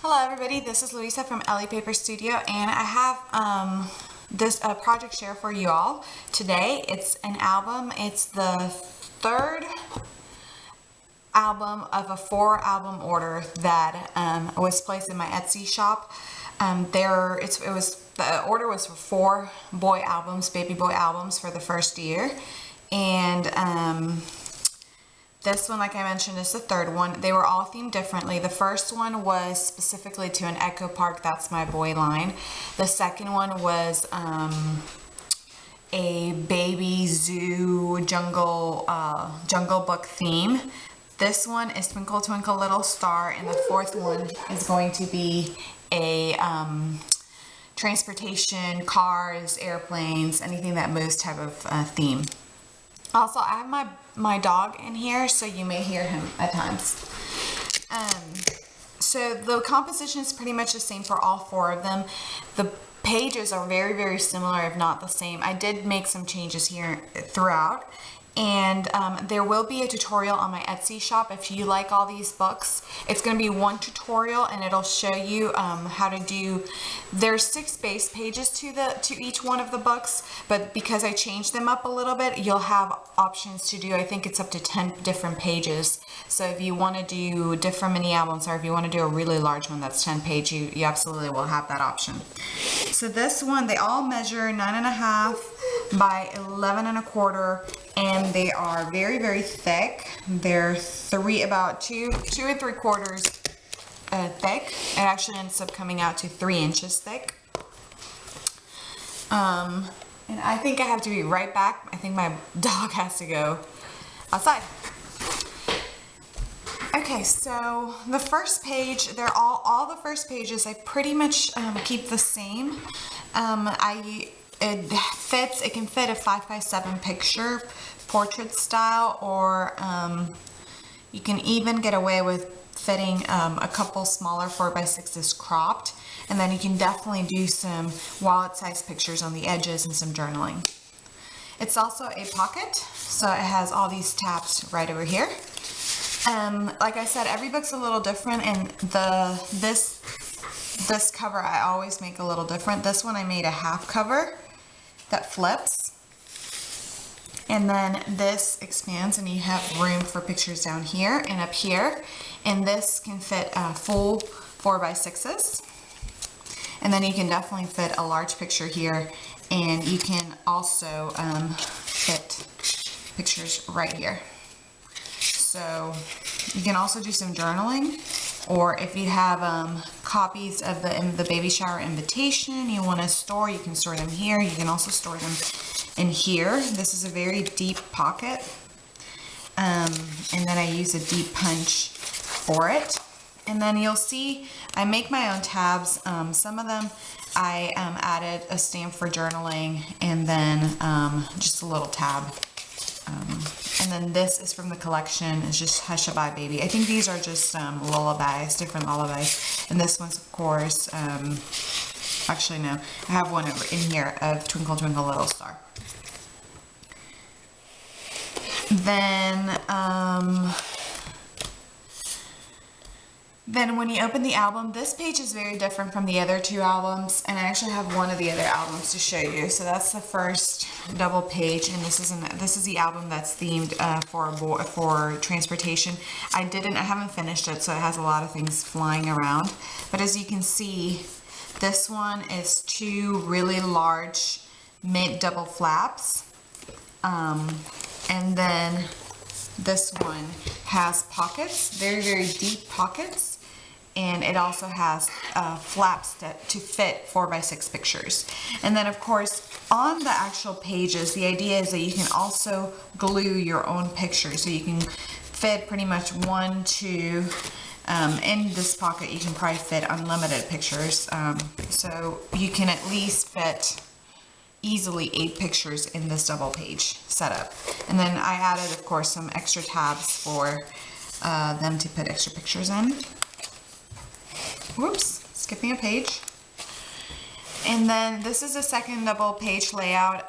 Hello everybody, this is Louisa from Ellie Paper Studio, and I have this project share for you all today. It's an album. It's the third album of a 4-album order that was placed in my Etsy shop. The order was for 4 boy albums, baby boy albums for the first year, and this one, like I mentioned, is the third one. They were all themed differently. The first one was specifically to an echo park, that's my boy line. The second one was a baby zoo jungle book theme. This one is Twinkle, Twinkle, Little Star, and the fourth one is going to be a transportation, cars, airplanes, anything that moves type of theme. Also, I have my dog in here, so you may hear him at times. So the composition is pretty much the same for all 4 of them. The pages are very, very similar, if not the same. I did make some changes here throughout. And there will be a tutorial on my Etsy shop if you like all these books. It's going to be one tutorial, and it'll show you how to do. There's 6 base pages to each one of the books, but because I changed them up a little bit, you'll have options to do. I think it's up to 10 different pages. So if you want to do different mini albums, or if you want to do a really large one that's 10 page, you absolutely will have that option. So this one, they all measure 9.5 by 11 1/4. And they are very, very thick. They're about 2 3/4 thick. It actually ends up coming out to 3 inches thick. And I think I have to be right back. I think my dog has to go outside. Okay, so the first page, they're all the first pages, I pretty much keep the same. It can fit a 5x7 picture, portrait style, or you can even get away with fitting a couple smaller 4x6s cropped, and then you can definitely do some wallet-sized pictures on the edges and some journaling. It's also a pocket, so it has all these tabs right over here. Like I said, every book's a little different, and this cover I always make a little different. This one I made a half cover that flips, and then this expands and you have room for pictures down here and up here, and this can fit full 4x6s, and then you can definitely fit a large picture here, and you can also fit pictures right here. So you can also do some journaling, or if you have copies of the baby shower invitation you want to store, you can store them here. You can also store them in here. This is a very deep pocket, and then I use a deep punch for it. And then you'll see I make my own tabs. Some of them I added a stamp for journaling, and then just a little tab. And then this is from the collection. It's just Hushabye Baby. I think these are just lullabies, different lullabies. And this one's, of course, actually no, I have one over in here of Twinkle, Twinkle, Little Star. Then when you open the album, this page is very different from the other 2 albums, and I actually have one of the other albums to show you. So that's the first double page, and this is the album that's themed for transportation. I haven't finished it, so it has a lot of things flying around. But as you can see, this one is 2 really large mint double flaps, and then this one has pockets, very, very deep pockets, and it also has flaps to fit 4x6 pictures. And then, of course, on the actual pages, the idea is that you can also glue your own pictures, so you can fit pretty much 1, 2. In this pocket, you can probably fit unlimited pictures, so you can at least fit easily 8 pictures in this double page setup. And then I added, of course, some extra tabs for them to put extra pictures in. Whoops, skipping a page. And then this is a second double page layout.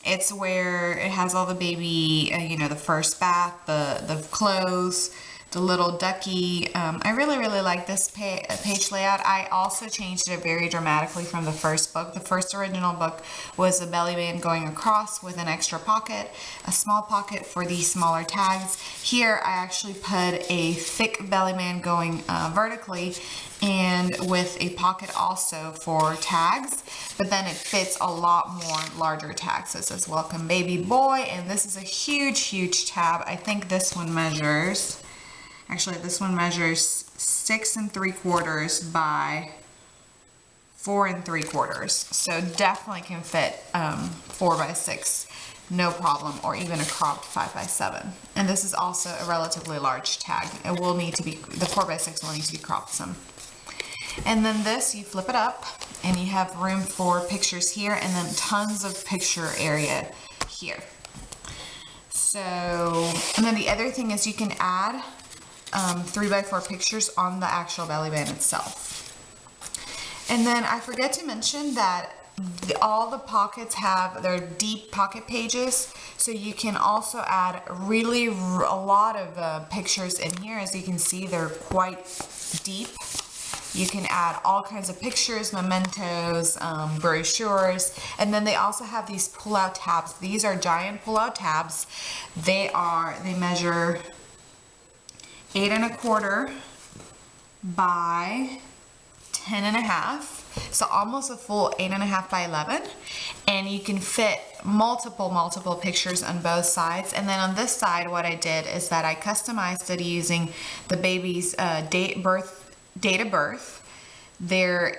It's where it has all the baby, you know, the first bath, the clothes, the little ducky. I really, really like this page layout. I also changed it very dramatically from the first book. The first original book was a belly band going across with an extra pocket, a small pocket for the smaller tags. Here I actually put a thick belly band going vertically and with a pocket also for tags, but then it fits a lot more larger tags. So it says welcome baby boy, and this is a huge tab. I think this one measures, actually this one measures 6 3/4 by 4 3/4. So definitely can fit 4 by 6, no problem, or even a cropped 5 by 7. And this is also a relatively large tag. It will need to be, the 4 by 6 will need to be cropped some. And then this, you flip it up and you have room for pictures here and then tons of picture area here. So, and then the other thing is you can add 3 by 4 pictures on the actual belly band itself. And then I forget to mention that all the pockets have their deep pocket pages, so you can also add really a lot of pictures in here. As you can see, they're quite deep. You can add all kinds of pictures, mementos, brochures, and then they also have these pull-out tabs. These are giant pull-out tabs. They measure 8 1/4 by 10 1/2, so almost a full 8 1/2 by 11, and you can fit multiple pictures on both sides. And then on this side, what I did is that I customized it using the baby's date of birth, their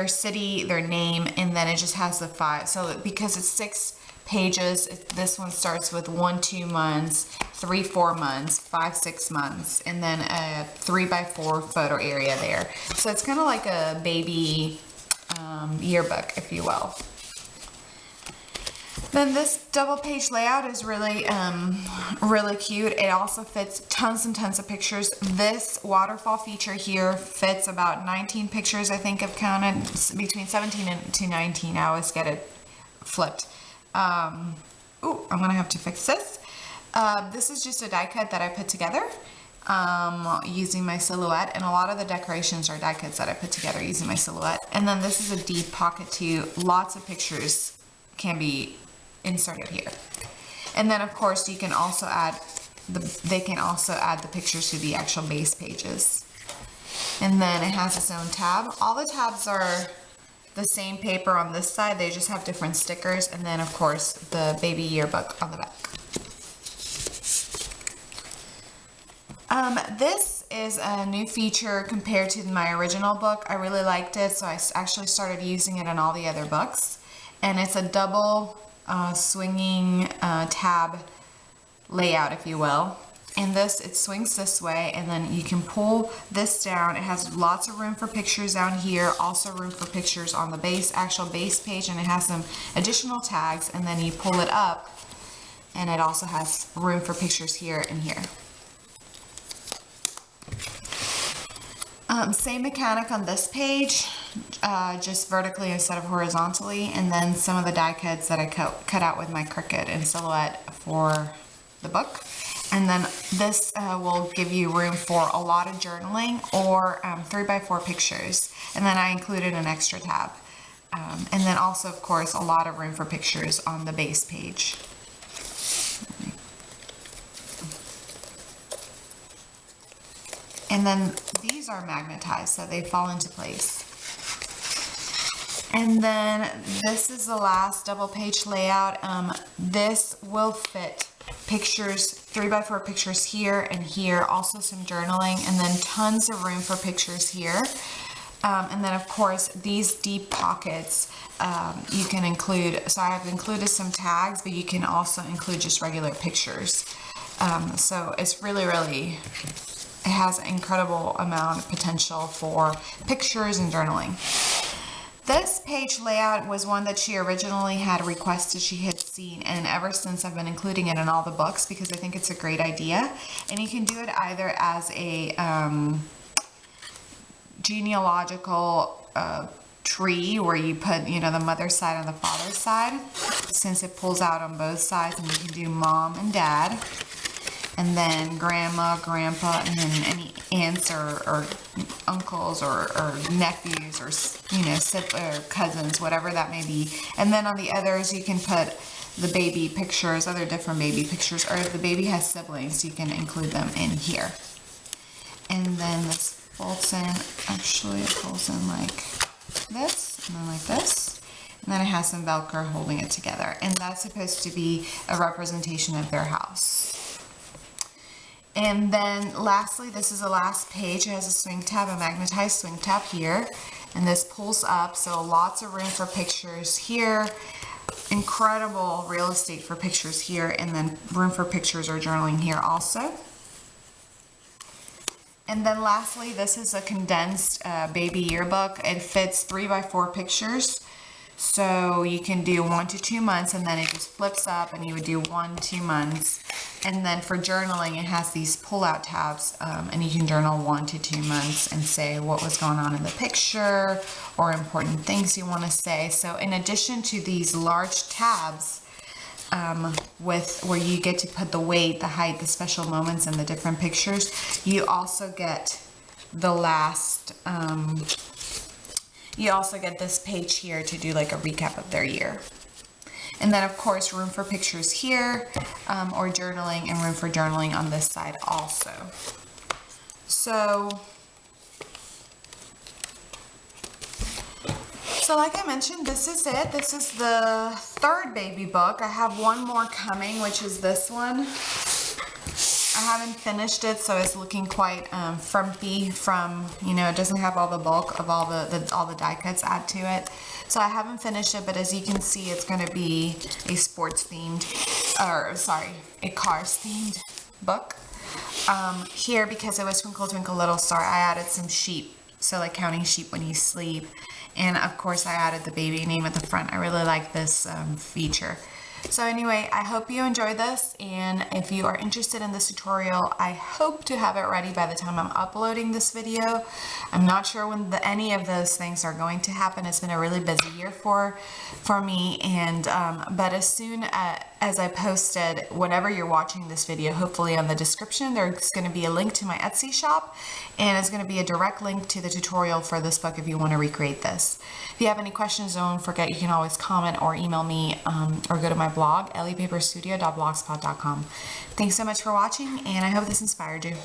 city, their name, and then it just has the 5. So because it's 6 pages, this one starts with 1 2 months, 3 4 months, 5 6 months, and then a 3 by 4 photo area there. So it's kind of like a baby yearbook, if you will. Then this double page layout is really really cute. It also fits tons and tons of pictures. This waterfall feature here fits about 19 pictures, I think I've counted, between 17 to 19. I always get it flipped. Ooh, I'm gonna have to fix this. This is just a die cut that I put together using my silhouette, and a lot of the decorations are die cuts that I put together using my silhouette. And then this is a deep pocket too. Lots of pictures can be inserted here. And then of course you can also add they can also add the pictures to the actual base pages. And then it has its own tab. All the tabs are the same paper on this side, they just have different stickers, and then of course the baby yearbook on the back. This is a new feature compared to my original book. I really liked it, so I actually started using it in all the other books. And it's a double swinging tab layout, if you will. And this, it swings this way, and then you can pull this down. It has lots of room for pictures down here, also room for pictures on the actual base page, and it has some additional tags, and then you pull it up, and it also has room for pictures here and here. Same mechanic on this page, just vertically instead of horizontally, and then some of the die cuts that I cut out with my Cricut and Silhouette for the book. And then this will give you room for a lot of journaling or 3 by 4 pictures. And then I included an extra tab. And then also, of course, a lot of room for pictures on the base page. And then these are magnetized, so they fall into place. And then this is the last double page layout. This will fit pictures, 3 by 4 pictures here and here, also some journaling, and then tons of room for pictures here. And then of course these deep pockets you can include, so I have included some tags, but you can also include just regular pictures. So it's really, it has an incredible amount of potential for pictures and journaling. This page layout was one that she originally had requested, she had seen, and ever since I've been including it in all the books because I think it's a great idea. And you can do it either as a genealogical tree where you put, you know, the mother's side and the father's side, since it pulls out on both sides, and you can do mom and dad, and then grandma, grandpa, and then any aunts or uncles or nephews or, you know, or cousins, whatever that may be. And then on the others, you can put the baby pictures, other different baby pictures, or if the baby has siblings, you can include them in here. And then this folds in, actually it folds in like this, and then like this, and then it has some Velcro holding it together, and that's supposed to be a representation of their house. And then lastly, this is the last page. It has a swing tab, a magnetized swing tab here, and this pulls up, so lots of room for pictures here, incredible real estate for pictures here, and then room for pictures or journaling here also. And then lastly, this is a condensed baby yearbook. It fits 3x4 pictures. So you can do 1 to 2 months, and then it just flips up and you would do 1 to 2 months. And then for journaling, it has these pull-out tabs, and you can journal 1 to 2 months and say what was going on in the picture or important things you want to say. So in addition to these large tabs, with where you get to put the weight, the height, the special moments, and the different pictures, you also get the last, you also get this page here to do like a recap of their year. And then of course room for pictures here, or journaling, and room for journaling on this side also. So like I mentioned, this is it. This is the third baby book. I have one more coming, which is this one. I haven't finished it, so it's looking quite frumpy from, you know, it doesn't have all the bulk of all the die cuts add to it. So I haven't finished it, but as you can see, it's going to be a sports themed, or sorry, a cars themed book. Here, because it was Twinkle Twinkle Little Star, I added some sheep, so like counting sheep when you sleep. And of course I added the baby name at the front. I really like this feature. So anyway, I hope you enjoyed this, and if you are interested in this tutorial, I hope to have it ready by the time I'm uploading this video. I'm not sure when any of those things are going to happen. It's been a really busy year for me, and but as soon as I posted, whenever you're watching this video, hopefully on the description, there's going to be a link to my Etsy shop, and it's going to be a direct link to the tutorial for this book if you want to recreate this. If you have any questions, don't forget you can always comment or email me, or go to my blog, elliepaperstudio.blogspot.com. Thanks so much for watching, and I hope this inspired you.